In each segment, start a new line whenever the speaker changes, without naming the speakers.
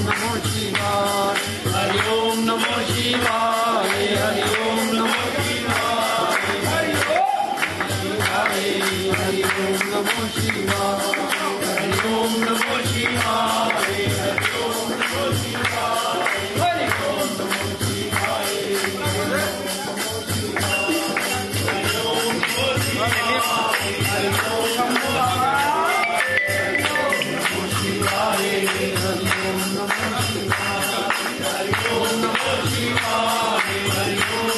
नमो शिवाय, हरि ओम नमो शिवाय, हरि ओम नमो शिवाय, हरि ओम नमो शिवाय, हरि ओम नमो शिवाय, हरि ओम नमो शिवाय, हरि ओम नमो शिवाय, हरि ओम नमो शिवाय, हरि ओम नमो शिवाय, हरि ओम नमो शिवाय, हरि ओम नमो शिवाय, हरि ओम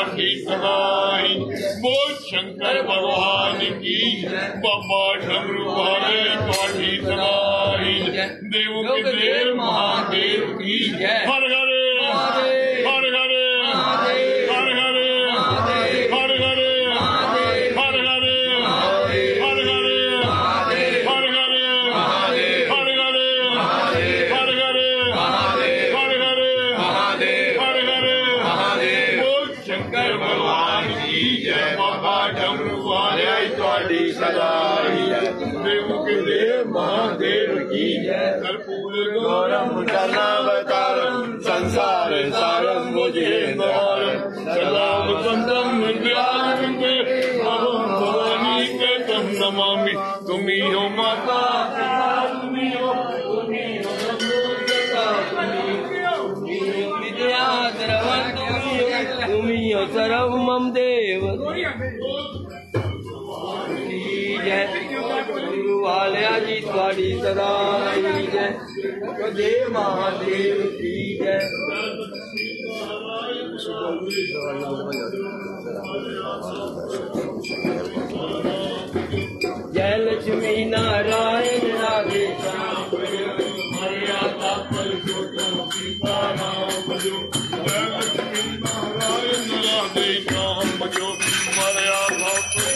पाठी सदाई। बोल शंकर भगवान की बाबा डमरू वाले पाठी सदाई। देव के देव महादेव की हर हरे हर हरे हर हरे हर हरे हर हरे हर हरे हर हरे हर हरे हर हरे हर हरे हर हरे। बोल शंकर भगवान की जय। बाबा डमरू वाले ਤੁਹਾਡੀ सदाई। देव के देव महादेव की जय। कर्पूर गौरम कर्णावतारम संसार सारम भुजगेन्द्रहारम सदा वसंतम हृदयारविंदे भवानी के तम नमामि। तुम्ही हो माता तुम्ही हो
विद्या तुम्ही हो सर्व मम देव जय। गुरु वालिया जी थोड़ी सदाई जय। देव महादेव की जय। जय लक्ष्मी नारायण राधे श्याम
मर्यादा पर जो तुम सीता नाम बजो। जय लक्ष्मी नारायण राधे श्याम बजो। मर्यादा पर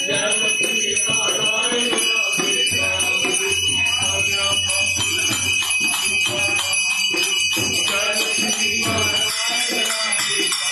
जय लक्ष्मी नारायण राधे श्याम बजो। मर्यादा जय लक्ष्मी नारायण राधे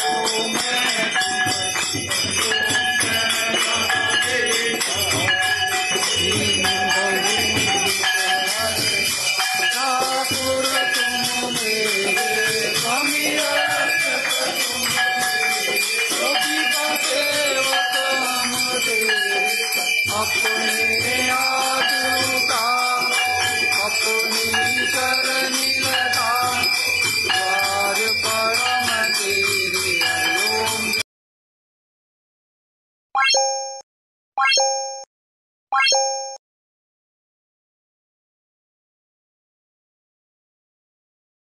तुम अपने